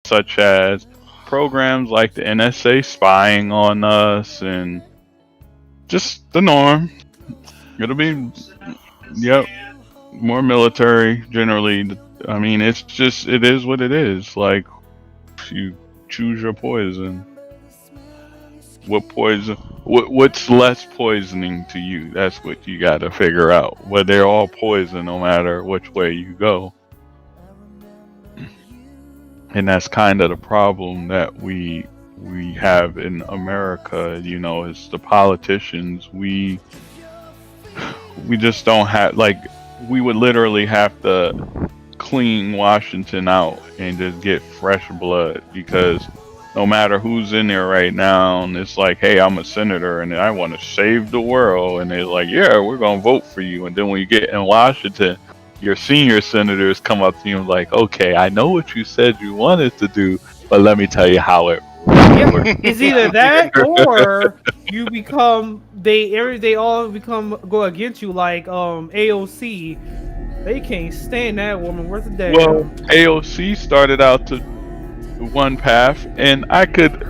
such as programs like the NSA spying on us and just the norm. It'll be, yep, more military generally. I mean, it's just, it is what it is. Like, you choose your poison. What poison? What's less poisoning to you? That's what you got to figure out. But they're all poison, no matter which way you go. And that's kind of the problem that we have in America. You know, is the politicians. We just don't have, like, we would literally have to clean Washington out and just get fresh blood, because no matter who's in there right now, and it's like, hey, I'm a senator and I want to save the world, and they're like, yeah, we're gonna vote for you. And then when you get in Washington, your senior senators come up to you and like, okay, I know what you said you wanted to do, but let me tell you how it Yeah, works. it's either that or you become they all become go against you like AOC. They can't stand that woman worth a Well, damn. AOC started out to one path, and I could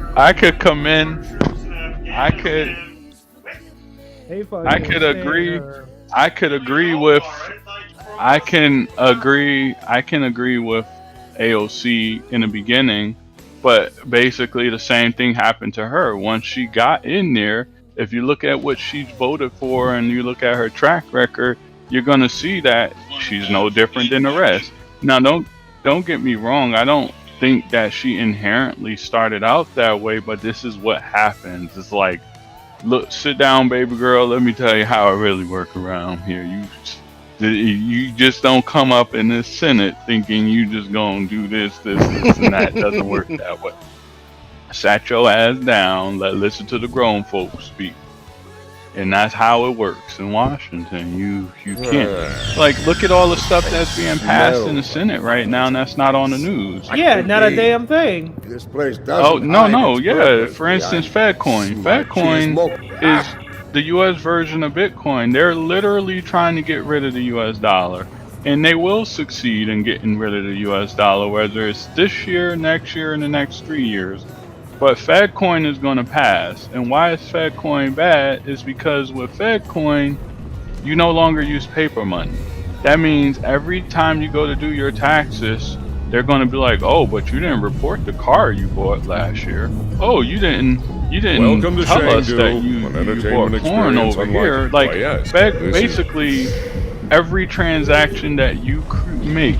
come in, I could They fucking I can't could stand agree her. I could agree with I can agree with AOC in the beginning, but basically the same thing happened to her once she got in there. If you look at what she's voted for and you look at her track record, you're gonna see that she's no different than the rest. Now, don't get me wrong. I don't think that she inherently started out that way, but this is what happens. It's like, look, sit down, baby girl. Let me tell you how I really work around here. You just don't come up in this Senate thinking you just gonna do this, and that. It doesn't work that way. Sat your ass down. Listen to the grown folks speak, and that's how it works in Washington. You can't, like, look at all the stuff that's being passed in the Senate right now, and that's not on the news. Yeah, not a damn thing. This place Oh, doesn't no, hide no, its yeah. purpose For instance, behind FedCoin. smart FedCoin cheese is the U.S. version of Bitcoin. They're literally trying to get rid of the U.S. dollar, and they will succeed in getting rid of the U.S. dollar, whether it's this year, next year, and the next 3 years. But FedCoin is going to pass. And why is FedCoin bad? Is because with FedCoin, you no longer use paper money. That means every time you go to do your taxes, they're going to be like, "Oh, but you didn't report the car you bought last year. Oh, you didn't Welcome to tell us Shangdu, that an you entertainment bought corn experience over unlike- here." Like, Why, yes, this is- basically, every transaction that you make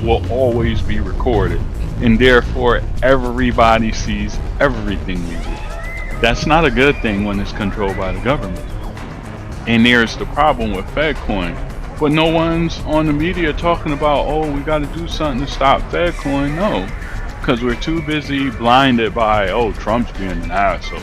will always be recorded, and therefore everybody sees everything you do. That's not a good thing when it's controlled by the government. And there's the problem with FedCoin. But no one's on the media talking about, oh, we got to do something to stop FedCoin. No, because we're too busy blinded by, oh, Trump's being an asshole.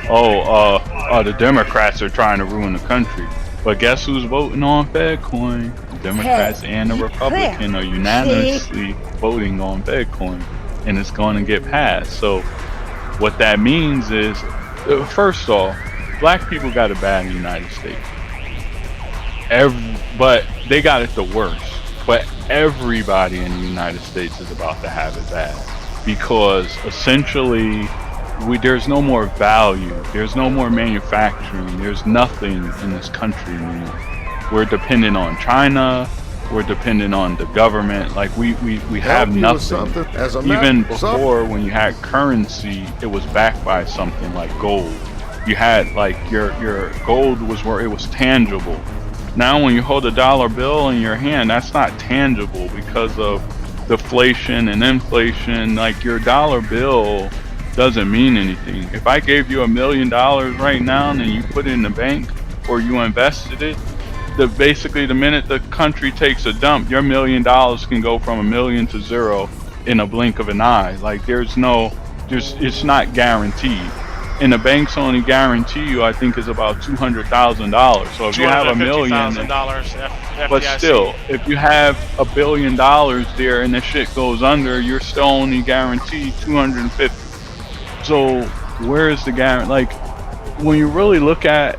Oh, the Democrats are trying to ruin the country. But guess who's voting on FedCoin? The Democrats and the Republicans are unanimously voting on FedCoin, and it's going to get passed. So what that means is, first off, black people got it bad in the United States. But they got it the worst. But everybody in the United States is about to have it bad, because essentially there's no more value, there's no more manufacturing, there's nothing in this country anymore. We're dependent on China, we're dependent on the government. Like, we have Help you with nothing. something as a Even matter- some- before, when you had currency, it was backed by something like gold. You had, like, your gold was where it was tangible. Now when you hold a dollar bill in your hand, that's not tangible because of deflation and inflation. Like, your dollar bill doesn't mean anything. If I gave you $1 million right now and you put it in the bank or you invested it, basically the minute the country takes a dump, your $1 million can go from 1 million to zero in a blink of an eye. Like, it's not guaranteed. And the banks only guarantee you, I think, is about $200,000. So if you have $1 million, but still, if you have $1 billion there and the shit goes under, you're still only guaranteed 250. So where is the guarantee? Like, when you really look at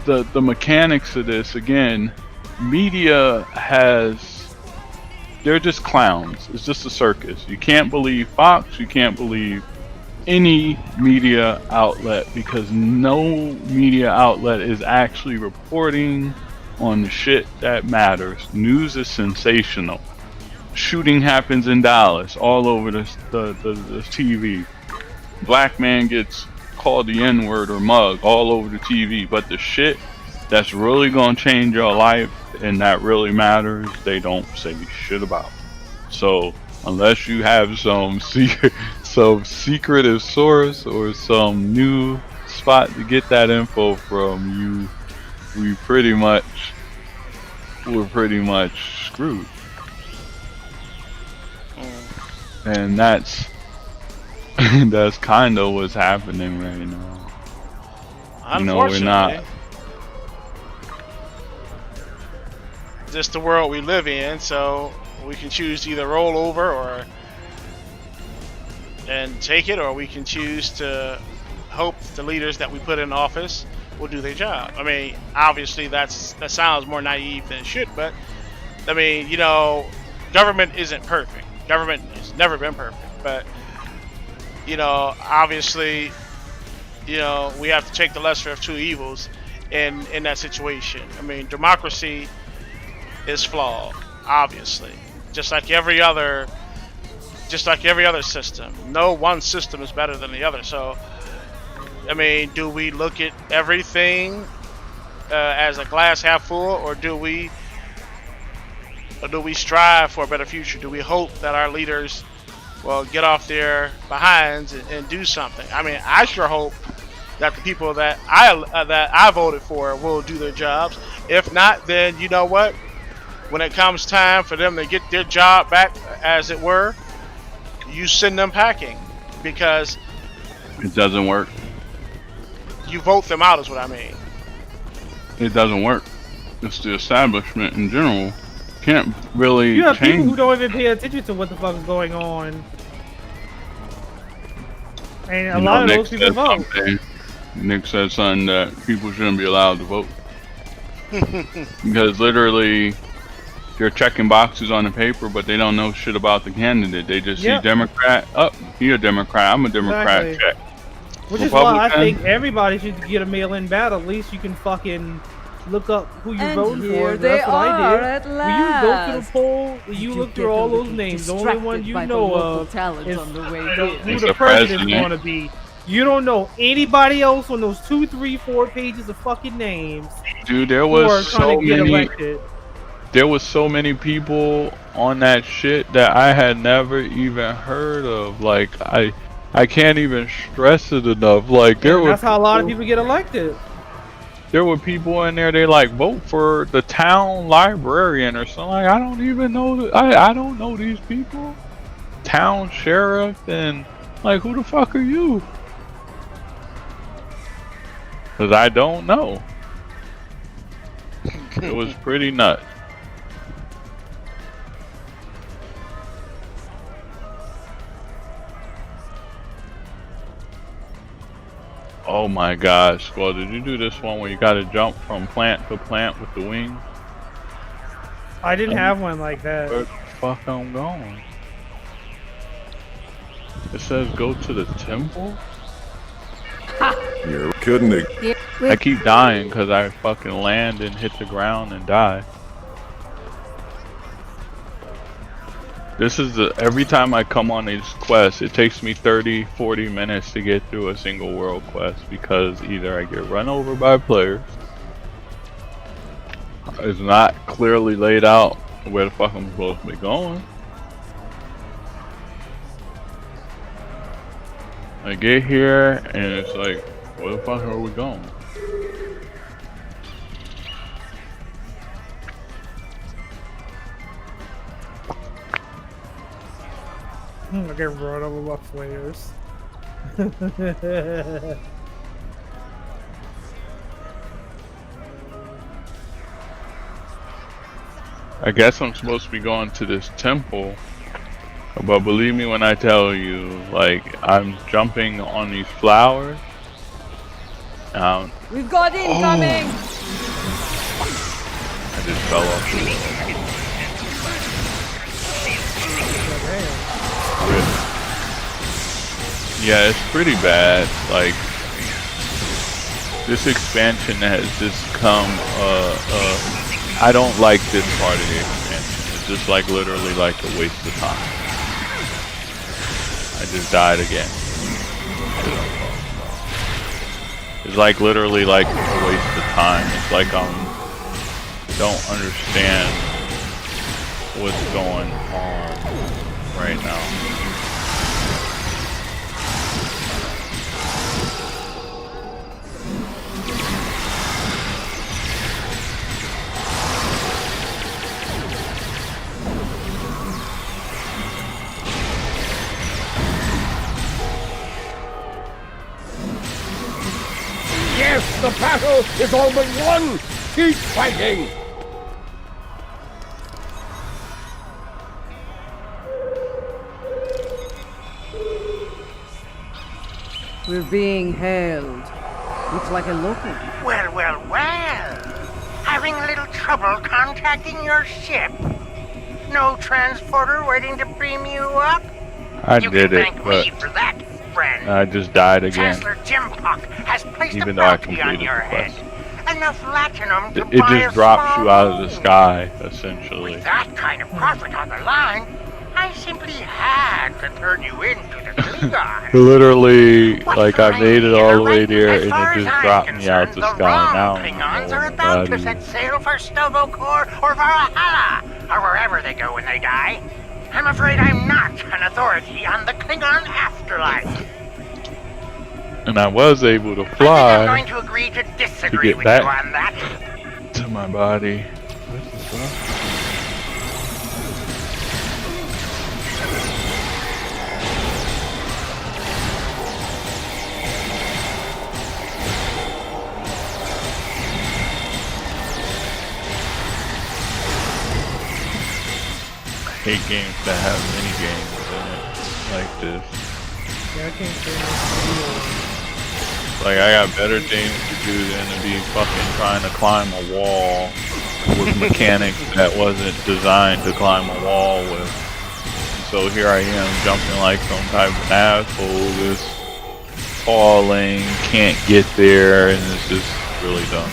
the mechanics of this, again, media has they're just clowns. It's just a circus. You can't believe Fox. You can't believe any media outlet because no media outlet is actually reporting on the shit that matters. News is sensational. Shooting happens in Dallas, all over the TV. Black man gets called the N-word or mug all over the TV, but the shit that's really gonna change your life and that really matters, they don't say shit about. So unless you have some secretive source or some new spot to get that info from, we're pretty much screwed. And that's kind of what's happening right now. You know, we're not. Just the world we live in, so we can choose to either roll over and take it, or we can choose to hope the leaders that we put in office will do their job. I mean, obviously that sounds more naive than it should, but I mean, you know, government isn't perfect. Government has never been perfect, but you know, obviously, you know, we have to take the lesser of two evils in that situation. I mean, democracy is flawed, obviously, just like every other system. No one system is better than the other. So, I mean, do we look at everything as a glass half full, or do we strive for a better future? Do we hope that our leaders will get off their behinds and do something? I mean, I sure hope that the people that I voted for will do their jobs. If not, then you know what? When it comes time for them to get their job back, as it were, you send them packing, because it doesn't work. You vote them out, is what I mean. It doesn't work. It's the establishment in general. Can't really You have change. people who don't even pay attention to what the fuck is going on. And a lot of those people vote. Nick said something that people shouldn't be allowed to vote. Because literally, they're checking boxes on the paper, but they don't know shit about the candidate. They just see Democrat, you're a Democrat, I'm a Democrat, Exactly. check. Which is why I think everybody should get a mail-in ballot. At least you can fucking look up who you're voting for. That's what I did. When you go to the poll, you look through all those names. The only one you know of is who the president's going to be. You don't know anybody else on those 2, 3, 4 pages of fucking names. Dude, there was so many people on that shit that I had never even heard of. Like, I can't even stress it enough. Like, That's how a lot of people get elected. There were people in there, they like vote for the town librarian or something. Like, I don't even know. I don't know these people. Town sheriff, and like, who the fuck are you? Because I don't know. It was pretty nuts. Oh my gosh, Squall, did you do this one where you gotta jump from plant to plant with the wings? I didn't have one like that. Where the fuck I'm going? It says go to the temple? You're kidding me. I keep dying because I fucking land and hit the ground and die. This is every time I come on these quests, it takes me 30-40 minutes to get through a single world quest, because either I get run over by players, it's not clearly laid out where the fuck I'm supposed to be going. I get here and it's like, where the fuck are we going? I get run over by players. I guess I'm supposed to be going to this temple, but believe me when I tell you, like, I'm jumping on these flowers. We've got incoming! I just fell off. Yeah, it's pretty bad. Like, this expansion has just come, I don't like this part of the expansion. It's just like literally like a waste of time. I just died again. It's like literally like a waste of time. It's like don't understand what's going on right now. Yes, the battle is all but won! Keep fighting! We're being held. Looks like a local. Well, well, well. Having a little trouble contacting your ship. No transporter waiting to beam you up? I you did can it, thank but me for that, friend. I just died again. Chancellor Jim Puck has placed Even a though I bounty on completed your the head. quest. Enough latinum to It buy just a drops small you out of the loan. sky, essentially. With that kind of profit on the line, I simply had to turn you into the Klingon. Literally, What like I find made it here, all the way right? there, As and far it as just I'm dropped me out concerned, the sky. Now wrong I Klingons don't are know about what to to set do. sail for Stovokor or Valhalla, or wherever they go when they die. I'm afraid I'm not an authority on the Klingon afterlife. And I was able to I think I'm fly going to agree to disagree get with back you on that. to my body. What the fuck? I hate games that have mini games in it like this. Yeah, I can't say this. Like, I got better things to do than to be fucking trying to climb a wall with mechanics that wasn't designed to climb a wall with. And so here I am jumping like some type of asshole, just falling, can't get there, and it's just really dumb.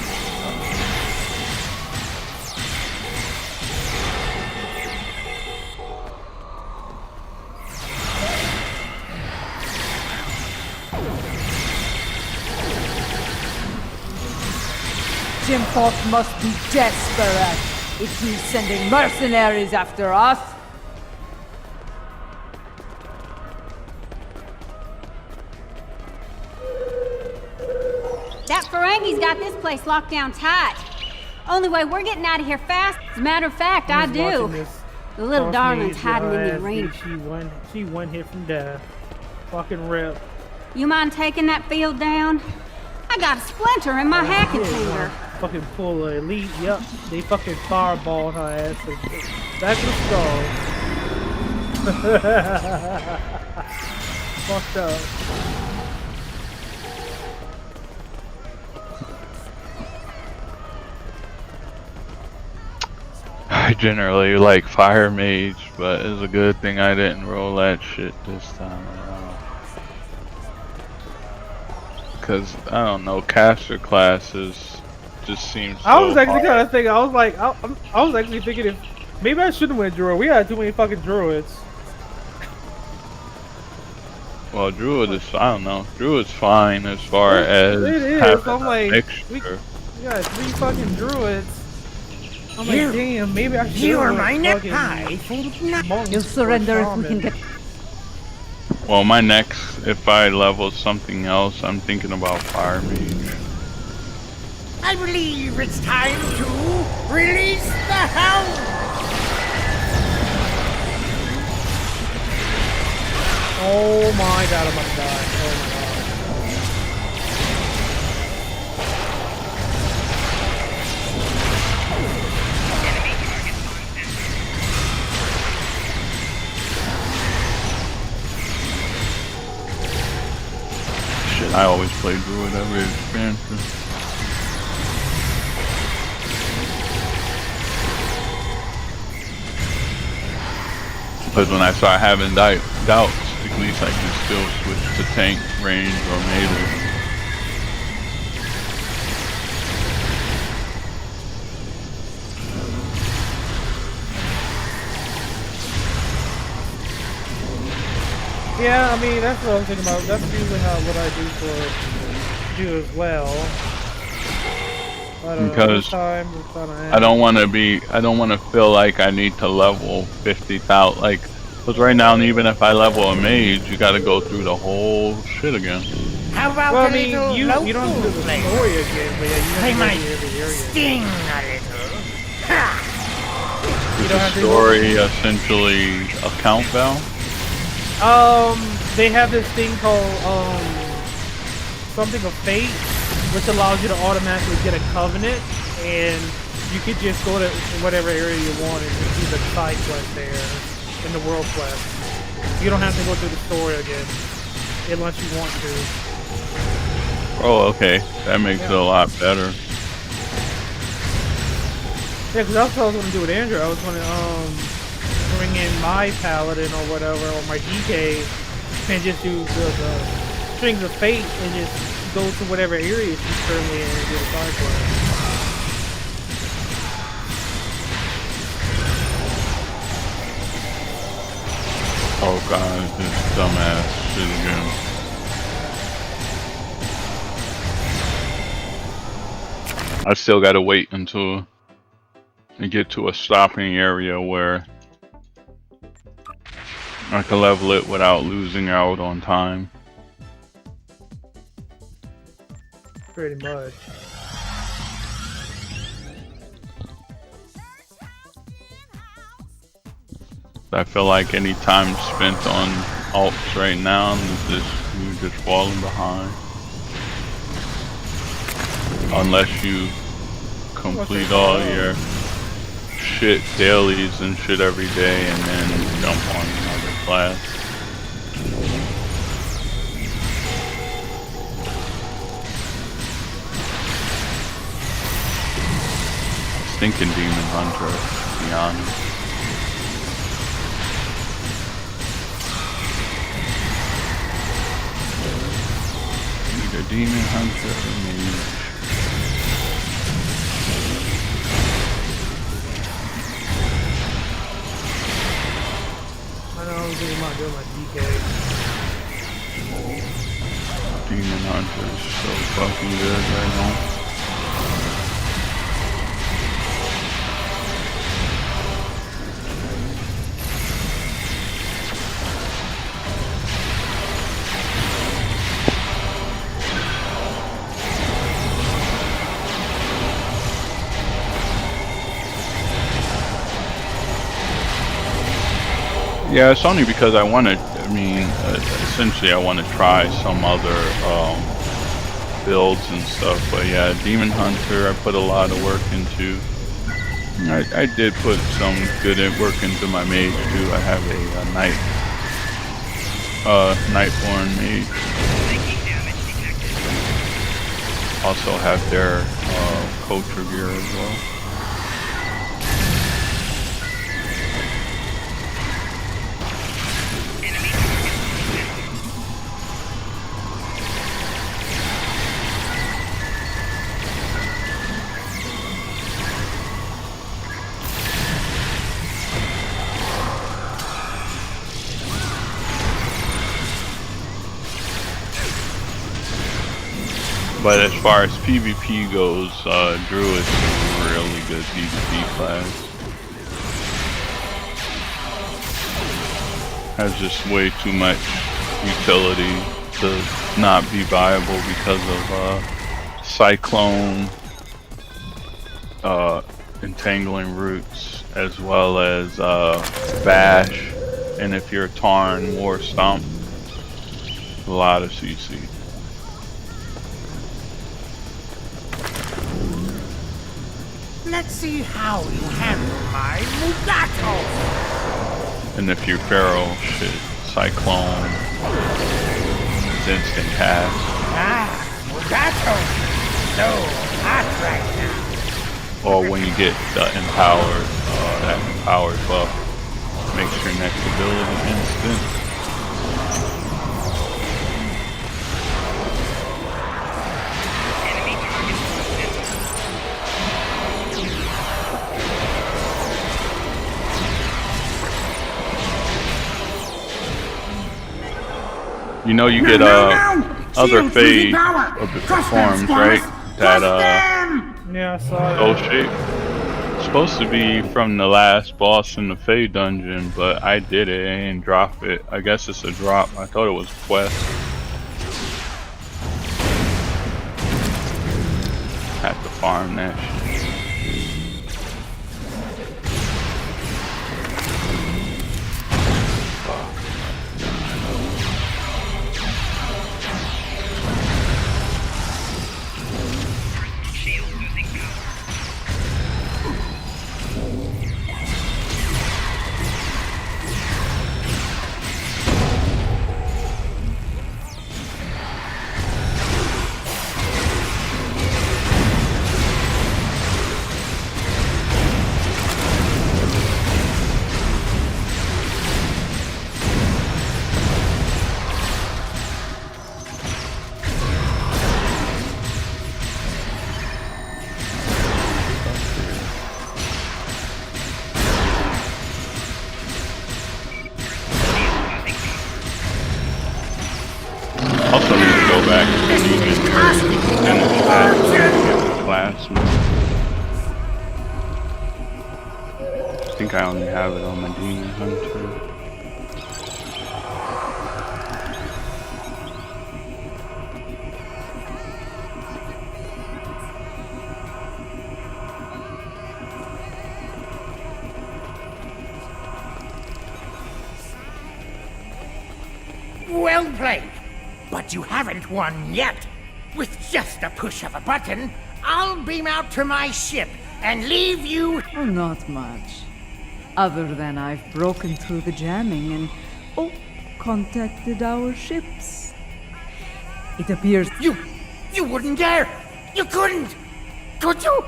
Jim Falk must be desperate if he's sending mercenaries after us. That Ferengi's got this place locked down tight. Only way we're getting out of here fast. As a matter of fact, I do. The little darling's hiding in the arena. She one hit from death. Fucking rip. You mind taking that field down? I got a splinter in my hacking finger. Fucking pull a elite. Yep. They fucking fireball her ass. Back to the skull. Fucked up. I generally like Fire Mage, but it's a good thing I didn't roll that shit this time around. Because, I don't know, caster classes just seems so I was actually hard. kind of thinking, I was actually thinking if, maybe I shouldn't win Druid. We had too many fucking Druids. Well, Druid is, I don't know, Druid's fine as far as It is. having I'm a like, mixture. we got 3 fucking Druids. I'm like, damn, maybe I should. You are my necktie full of nuts. You'll surrender if we can get... Well, my next, if I level something else, I'm thinking about Fire Mage. I believe it's time to release the hound. Oh my god, I'm about to die. Oh my god. Shit, I always play Druid every expansion. Because when I start having doubts, the At least I can still switch to tank, range, or melee. Yeah, I mean, that's what I was thinking about. That's usually what I do as well. But, Because I don't want to feel like I need to level 50,000. Like, because right now, even if I level a mage, you got to go through the whole shit again. How about well, I a mean, little you don't have to do the flavor? story again, but yeah, you They have to might go to every area. sting a little. Ha! You don't Is have the to story essentially a count bell? They have this thing called something of fate, which allows you to automatically get a covenant, and you could just go to whatever area you want and just do the side quest there in the world quest. You don't have to go through the story again, unless you want to. Oh, okay. That makes it a lot better. Yeah, because that's what I was going to do with Andrew. I was going to bring in my paladin or whatever, or my DK, and just do the strings of fate and just go to whatever area she's currently in and do a side quest. Oh god, this dumbass shit again. I still gotta wait until I get to a stopping area where I can level it without losing out on time. Pretty much. I feel like any time spent on alts right now, you're just falling behind. Unless you complete all your shit dailies and shit every day and then jump on another class. Stinking Demon Hunter, to be honest. Either Demon Hunter or Mage. I know I was thinking about doing my DK. Demon Hunter is so fucking good right now. Yeah, it's only because I want to, essentially I want to try some other builds and stuff, but yeah, Demon Hunter I put a lot of work into. I did put some good work into my mage too. I have a Nightborn mage. Also have their culture gear as well. But as far as PvP goes, Druid's a really good PvP class. Has just way too much utility to not be viable because of Cyclone, Entangling Roots, as well as Bash, and if you're Tarn, War Stomp. A lot of CC. Let's see how you handle my Mugato. And if you're Pharaoh, shit, Cyclone, it's instant cast. Mugato. So hot right now. Or when you get the empowered, that empowered buff makes your next ability instant. You know you get other phase of the forms, right? That yeah, I saw soul that. shape. Supposed to be from the last boss in the Fae dungeon, but I did it and drop it. I guess it's a drop. I thought it was a quest. Had to farm that shit. Also need to go back and finish that class. I think I only have it on my Demon Hunter. Well played. But you haven't won yet. With just a push of a button, I'll beam out to my ship and leave you... Oh, not much. Other than I've broken through the jamming and, contacted our ships. It appears... You wouldn't dare! You couldn't! Could you?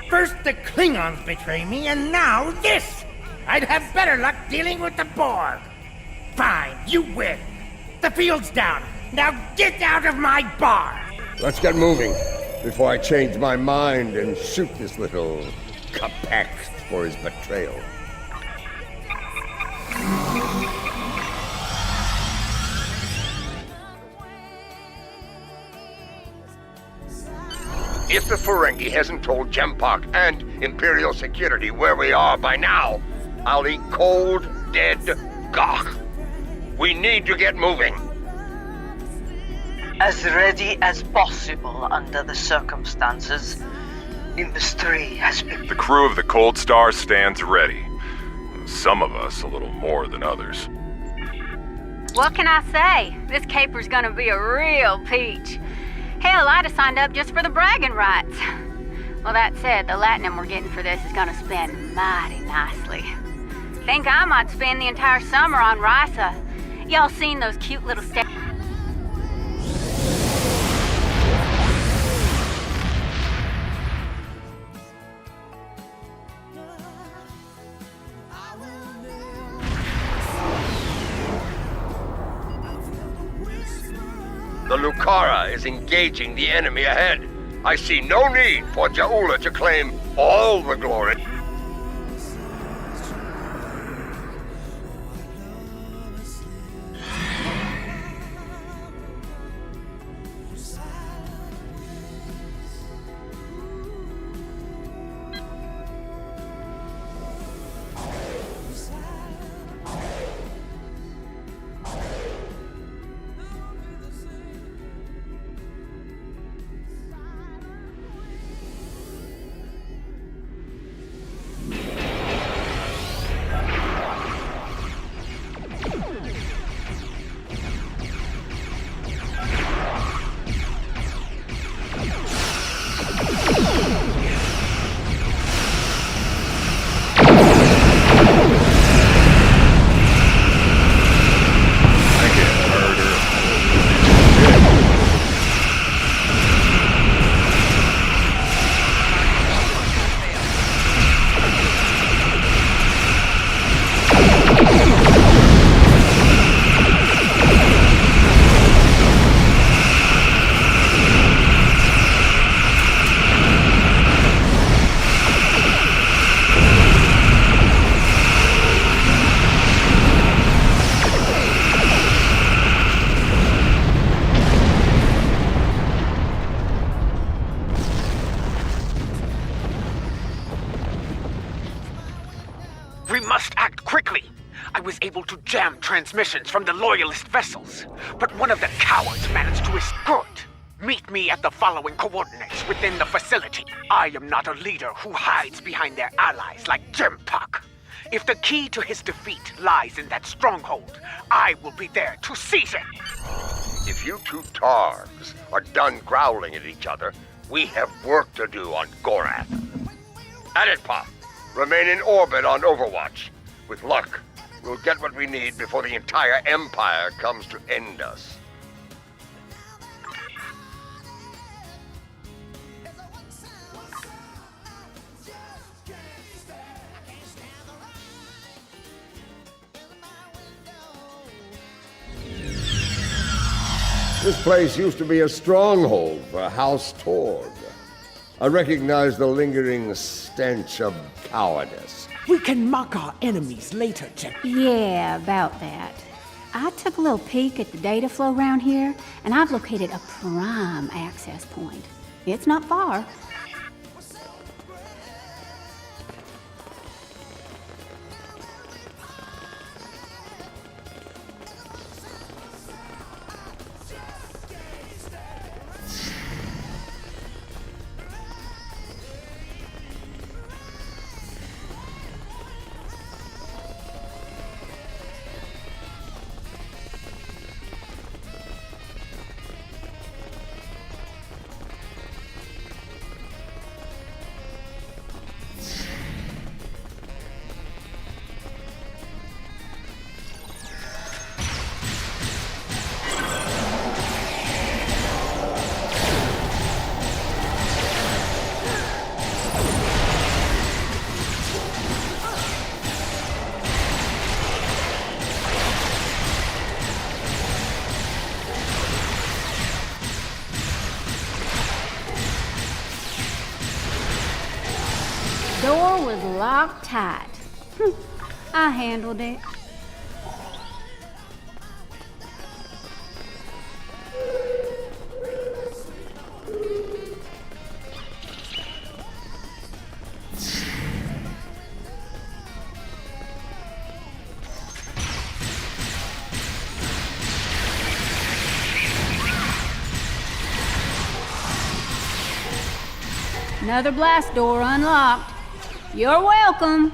First the Klingons betray me, and now this! I'd have better luck dealing with the Borg. Fine, you win. The field's down. Now get out of my bar! Let's get moving before I change my mind and shoot this little Capex for his betrayal. If the Ferengi hasn't told Gempak and Imperial Security where we are by now, I'll eat cold, dead gawk. We need to get moving. As ready as possible under the circumstances. Industry has been... The crew of the Cold Star stands ready. Some of us a little more than others. What can I say? This caper's gonna be a real peach. Hell, I'd have signed up just for the bragging rights. Well, that said, the latinum we're getting for this is gonna spend mighty nicely. Think I might spend the entire summer on Risa. Y'all seen those cute little The Lucara is engaging the enemy ahead. I see no need for Jaula to claim all the glory. transmissions from the Loyalist vessels, but one of the cowards managed to escape. Meet me at the following coordinates within the facility. I am not a leader who hides behind their allies like Jempak. If the key to his defeat lies in that stronghold, I will be there to seize it. If you two targs are done growling at each other, we have work to do on Gorath. At it, Pa. Remain in orbit on Overwatch. With luck, we'll get what we need before the entire Empire comes to end us. This place used to be a stronghold for House Torg. I recognize the lingering stench of cowardice. We can mock our enemies later, Jim. Yeah, about that. I took a little peek at the data flow around here, and I've located a prime access point. It's not far. Door was locked tight. I handled it. Another blast door unlocked. You're welcome.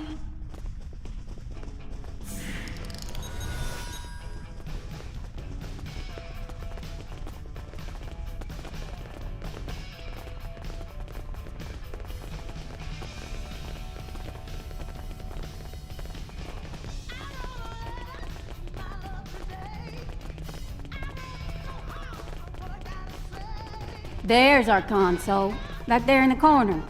There's our console, back there in the corner.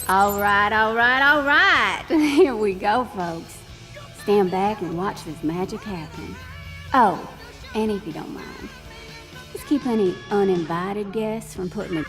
All right. Here we go, folks. Stand back and watch this magic happen. Oh, and if you don't mind, just keep any uninvited guests from putting it.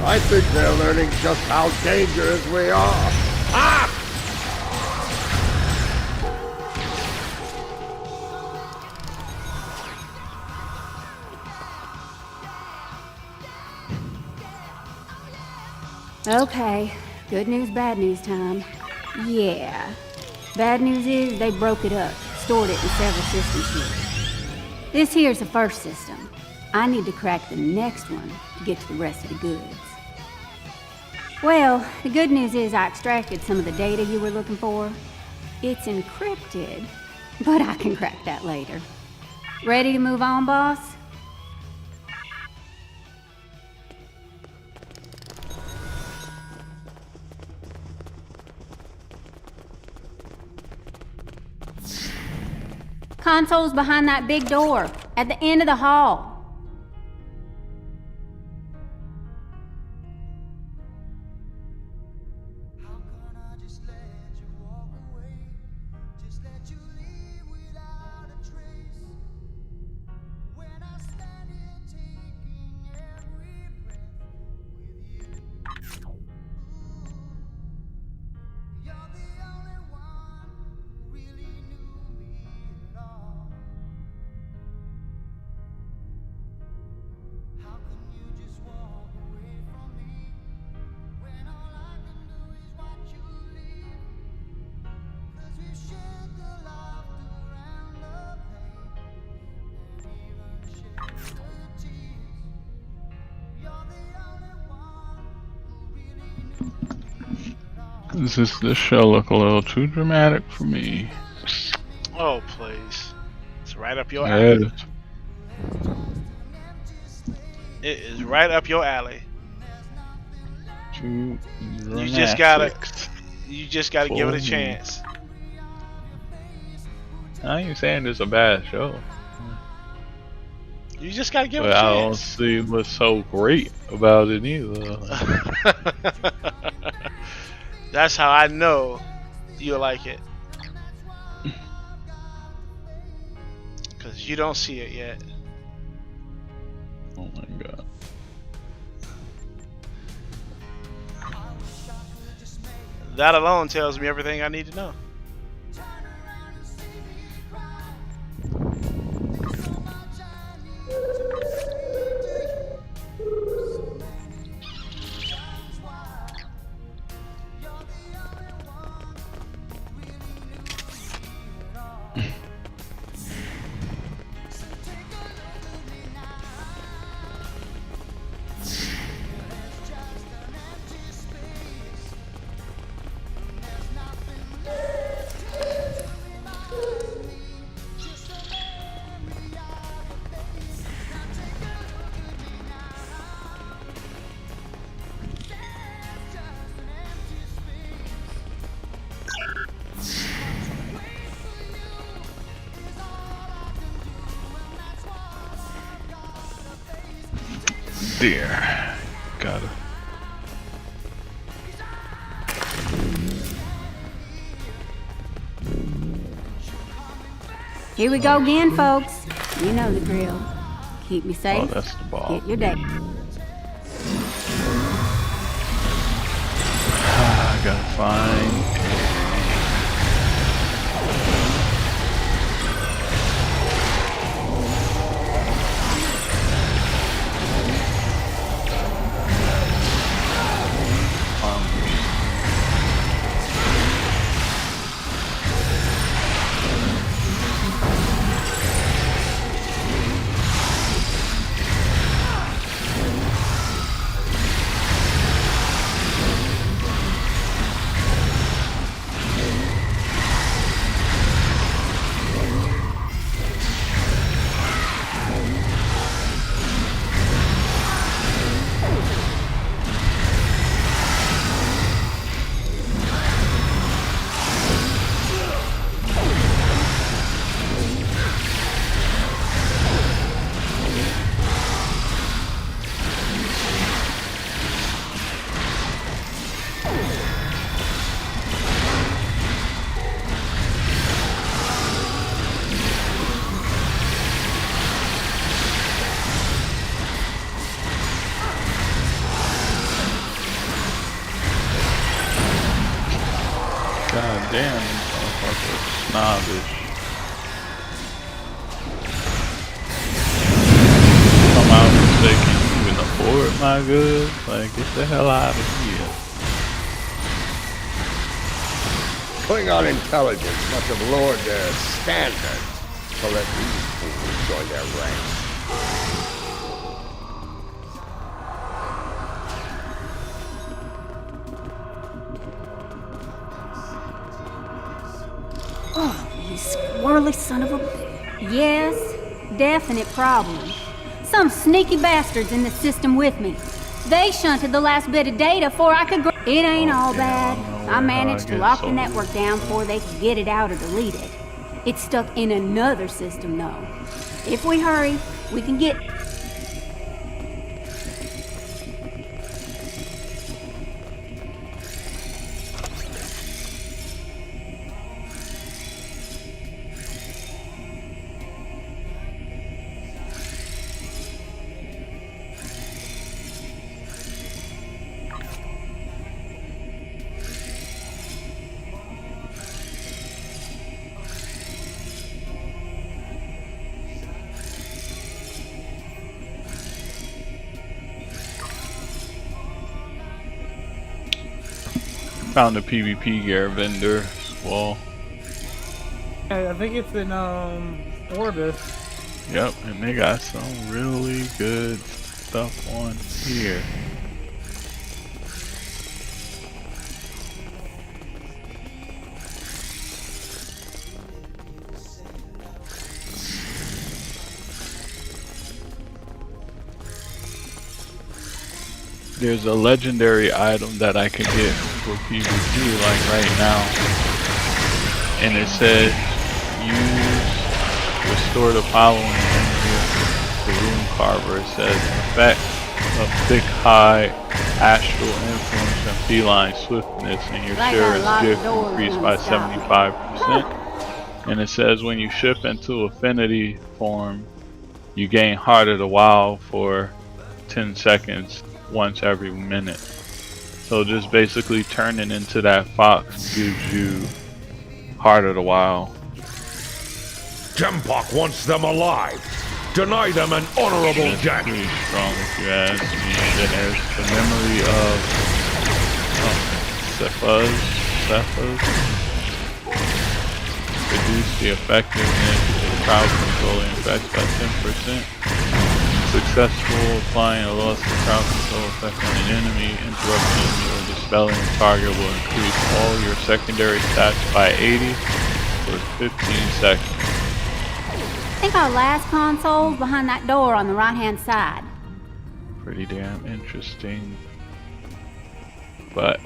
I think they're learning just how dangerous we are. Ah! Okay, good news, bad news time. Yeah. Bad news is they broke it up, stored it in several systems here. This here's the first system. I need to crack the next one to get to the rest of the goods. Well, the good news is I extracted some of the data you were looking for. It's encrypted, but I can crack that later. Ready to move on, boss? Console's behind that big door, at the end of the hall. Does this show look a little too dramatic for me? Oh, please. It's right up your alley. It is right up your alley. Too dramatic. You just gotta give it a chance. I ain't saying it's a bad show. You just gotta give it a chance. chance. I don't see what's so great about it either. That's how I know you'll like it. Because you don't see it yet. Oh my god. That alone tells me everything I need to know. Dear. Gotta. Here we go again, folks. You know the drill. Keep me safe. Oh, that's the ball. Get your day. I gotta find. God damn, these motherfuckers snobbish. Come out and say, can you even afford my goods? Like, get the hell out of here. Klingon intelligence must have lowered their standards to let these fools join their ranks. Oh, you squirrely son of a bitch. Yes, definite problem. Some sneaky bastards in the system with me. They shunted the last bit of data before I could It ain't all bad. I managed to lock the network down before they could get it out or delete it. It's stuck in another system, though. If we hurry, we can get... Found a PvP gear vendor wall. I think it's in Orbis. Yep, and they got some really good stuff on here. There's a legendary item that I can get for PvP like right now, and it says use restore the following energy. The rune carver, it says effect of thick high astral influence and feline swiftness, and your share is gift increased by 75%. And it says when you shift into affinity form, you gain Heart of the Wild for 10 seconds once every minute. So just basically turning into that fox gives you Heart of the Wild. Jempok wants them alive. Deny them an honorable death. Pretty strong if you ask me. And then there's the memory of Cephas. Reduce the effectiveness of crowd controlling effects by 10%. Successful applying a loss of crowd control effect on an enemy, interrupting enemy or dispelling a target will increase all your secondary stats by 80 for 15 seconds. I think our last console's behind that door on the right-hand side. Pretty damn interesting. But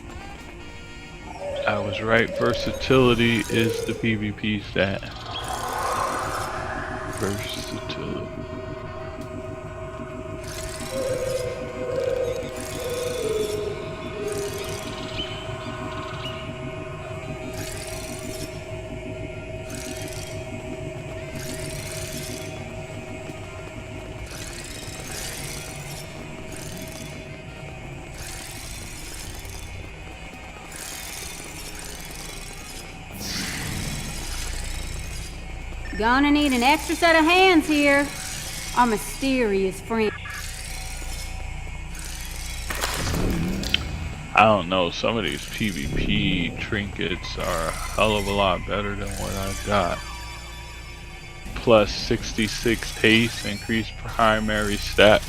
I was right, versatility is the PvP stat. Versatility. Gonna need an extra set of hands here. Our mysterious friend. I don't know, some of these PvP trinkets are a hell of a lot better than what I got. Plus 66 haste, increased primary stat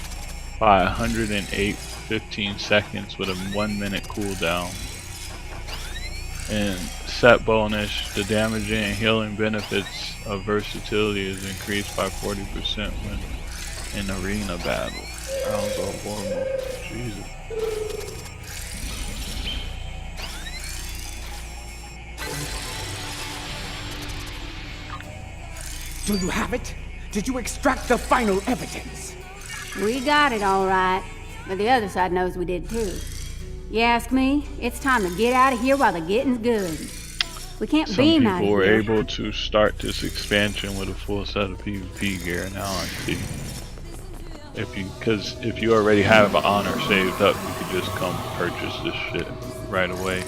by 108 for 15 seconds with a 1 minute cooldown. And set bonus, the damaging and healing benefits of versatility is increased by 40% when in arena battle. Rounds of war mode. Jesus. Do you have it? Did you extract the final evidence? We got it all right, but the other side knows we did too. You ask me, it's time to get out of here while the getting's good. We can't beam out of here. Some people were able to start this expansion with a full set of PvP gear. Now I see. Because if you already have an honor saved up, you could just come purchase this shit right away.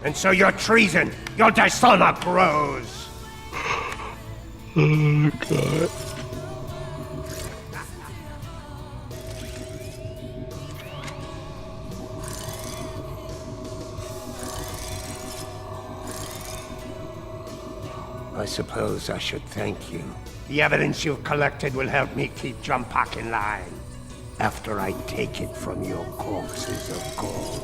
And so your treason, your dishonor grows. Oh, God. I suppose I should thank you. The evidence you've collected will help me keep Jumpak in line. After I take it from your corpses, of course.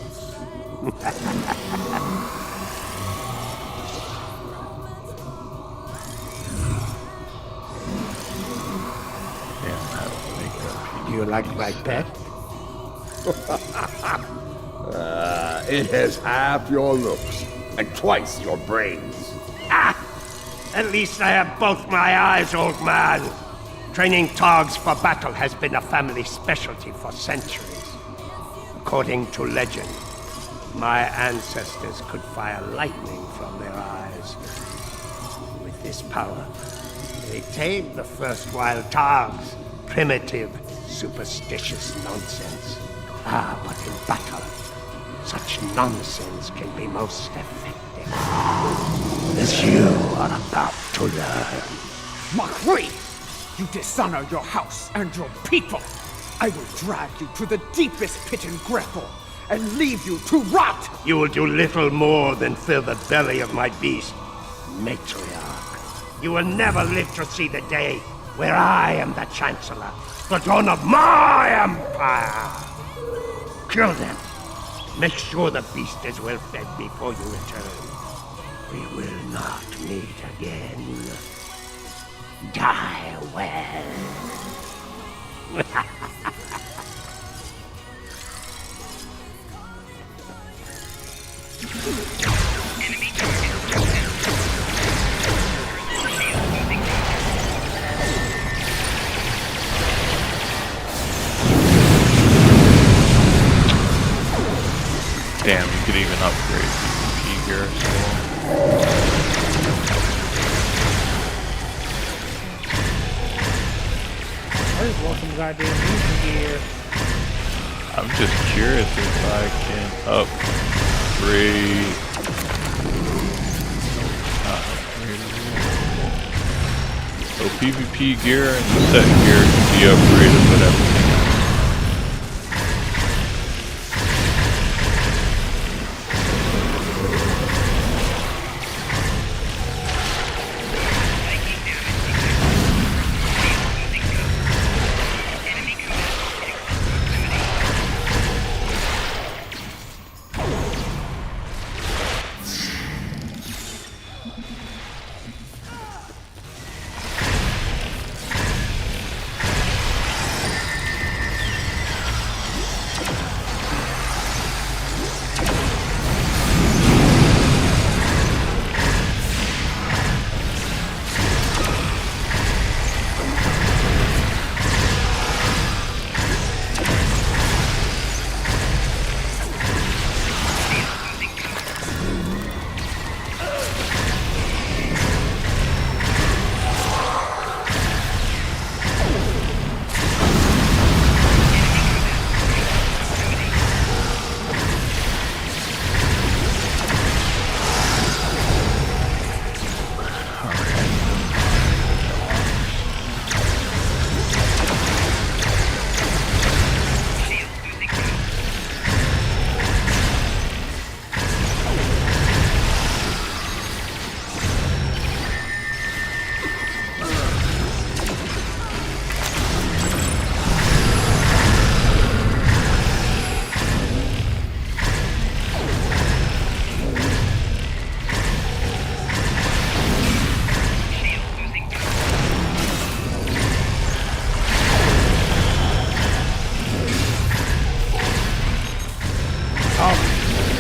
Do you like my pet? It has half your looks and twice your brains. Ah! At least I have both my eyes, old man. Training Targs for battle has been a family specialty for centuries. According to legend, my ancestors could fire lightning from their eyes. With this power, they tamed the first wild Targs. Primitive, superstitious nonsense. Ah, but in battle, such nonsense can be most effective. As you are about to learn. Makri! You dishonor your house and your people! I will drag you to the deepest pit in Grethel and leave you to rot! You will do little more than fill the belly of my beast, matriarch. You will never live to see the day where I am the Chancellor, the dawn of my empire! Kill them. Make sure the beast is well fed before you return. We will not meet again. Die well. Damn, you could even upgrade PvP gear as well. I just want some goddamn music gear. I'm just curious if I can upgrade. So PvP gear and set gear can be upgraded with everything else.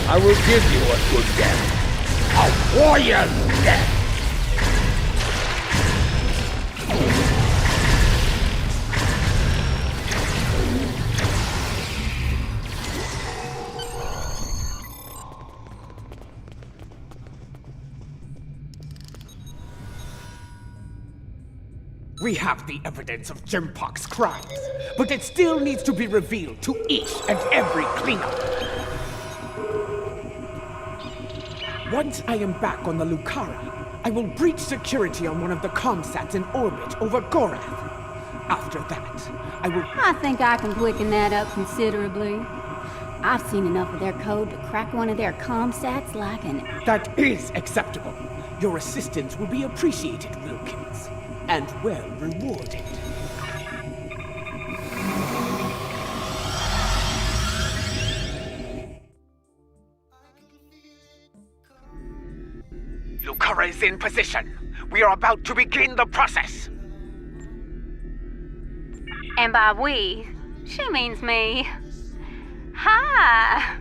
I will give you a good death. A warrior's death. We have the evidence of Jimpok's crimes, but it still needs to be revealed to each and every cleanup. Once I am back on the Lucara, I will breach security on one of the comsats in orbit over Gorath. After that, I will... I think I can quicken that up considerably. I've seen enough of their code to crack one of their comsats like an... That is acceptable. Your assistance will be appreciated, Wilkins. And well rewarded. Lucara is in position. We are about to begin the process. And by we, she means me. Hi!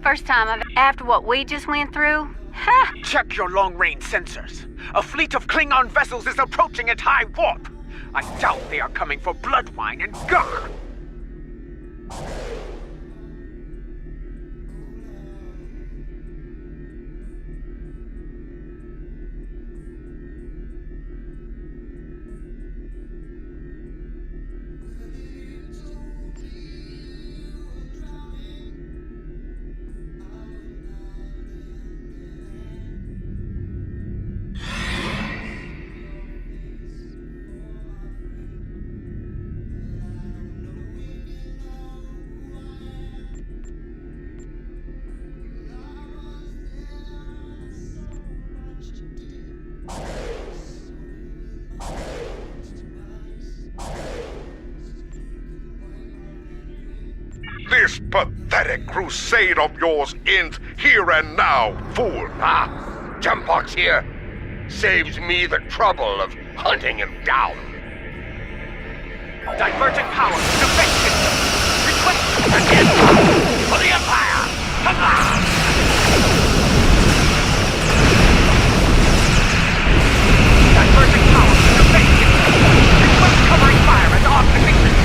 First time after what we just went through? Ha! Check your long-range sensors. A fleet of Klingon vessels is approaching at high warp. I doubt they are coming for blood wine and gah! This pathetic crusade of yours ends here and now, fool. Jumpbox here saves me the trouble of hunting him down. Divergent power, defense system. Request Again, for the Empire! Divergent power, defense system. Request covering fire at all positions.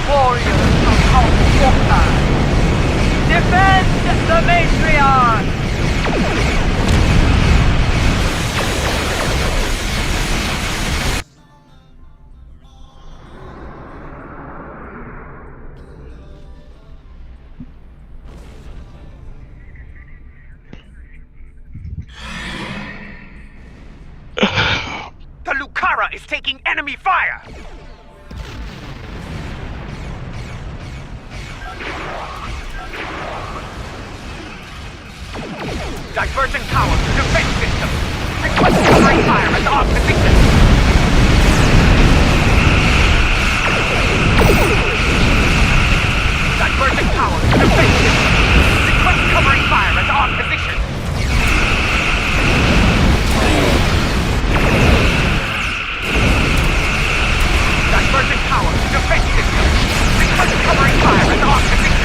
Warriors of Alpha, defend the matriarch! The Lucara is taking enemy fire! Divergent power, defense system. Request covering fire at all positions. Divergent power, defense system. Request covering fire at all positions. Divergent power, defense system. Request covering fire at all positions.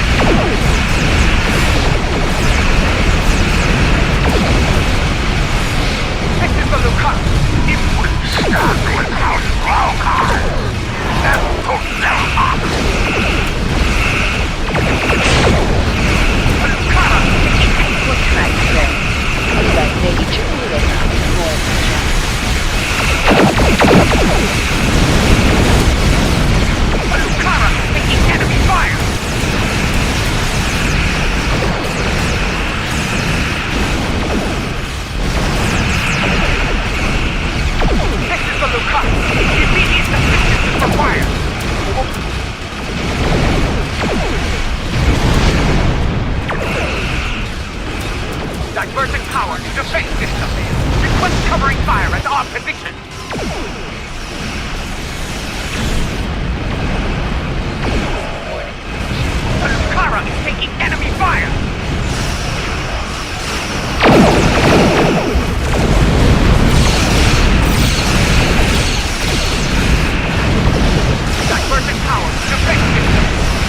This is the Lucara. If we start without Rogar, then put them up. The Lucara What can I say? That nature will have more The Lucara is taking enemy fire. This is the Lucara. Immediate assistance is required. Divergent power, defense system. Request covering fire at all positions. The Lucara is taking enemy fire. Divergent power, defense system.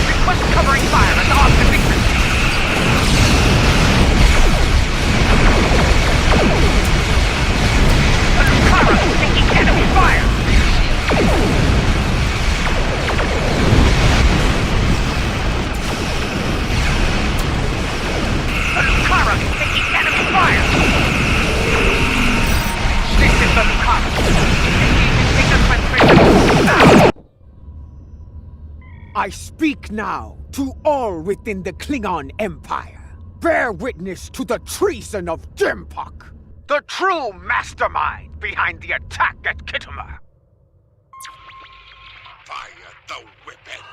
Request covering fire at all positions. The Lucara is taking enemy fire. The Lucara is taking enemy fire. This is the Lucara. Engaging transmission now. I speak now to all within the Klingon Empire. bear witness to the treason of Jimpok. The true mastermind behind the attack at Kittimer. Fire the weapon.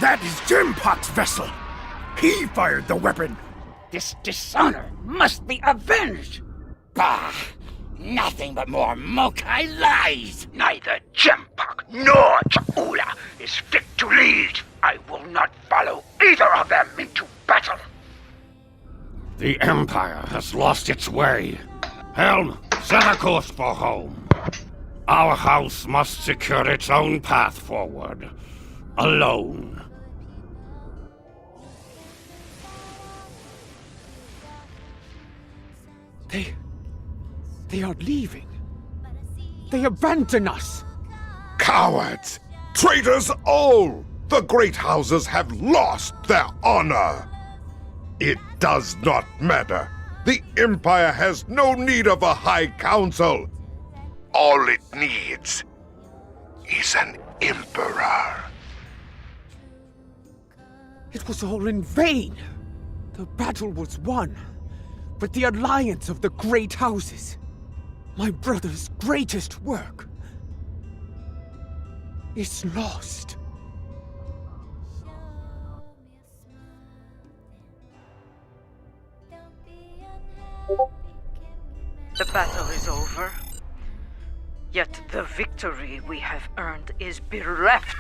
That is Jimpok's vessel. He fired the weapon. This dishonor must be avenged. Bah! Nothing but more Mokai lies! Neither Jimpok nor Cha'ula is fit to lead. I will not follow either of them into battle. The Empire has lost its way. Helm, set a course for home. Our house must secure its own path forward. Alone. They are leaving. They abandon us. Cowards! Traitors all! The great houses have lost their honor. It does not matter. The Empire has no need of a High Council. All it needs is an Emperor. It was all in vain. The battle was won, but the alliance of the great houses, my brother's greatest work, is lost. The battle is over. Yet the victory we have earned is bereft.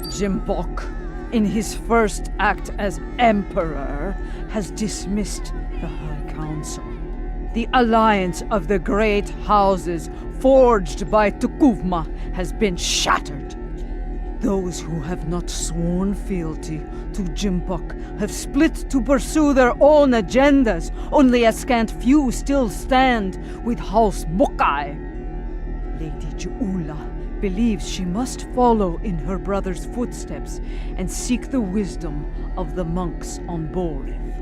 Jimpok, in his first act as Emperor, has dismissed the High Council. The alliance of the great houses forged by Tukuvma has been shattered. Those who have not sworn fealty to Jimpok have split to pursue their own agendas. Only a scant few still stand with House Mokai. Lady Cha'ula believes she must follow in her brother's footsteps and seek the wisdom of the monks on Borith.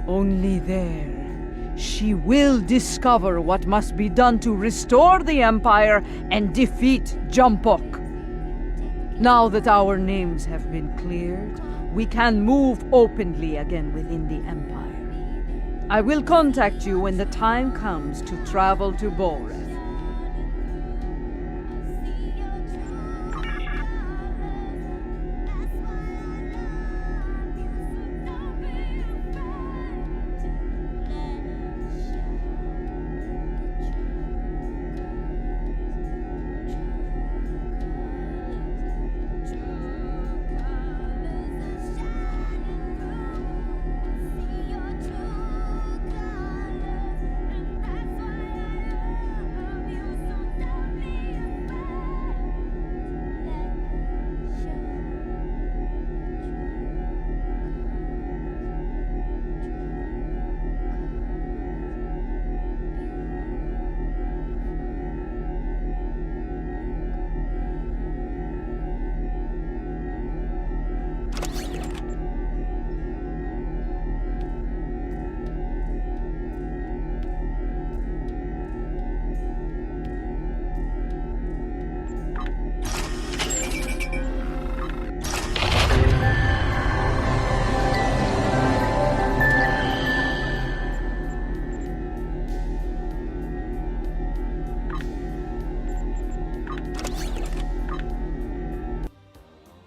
Only there, she will discover what must be done to restore the Empire and defeat Jimpok. Now that our names have been cleared, we can move openly again within the Empire. I will contact you when the time comes to travel to Borith.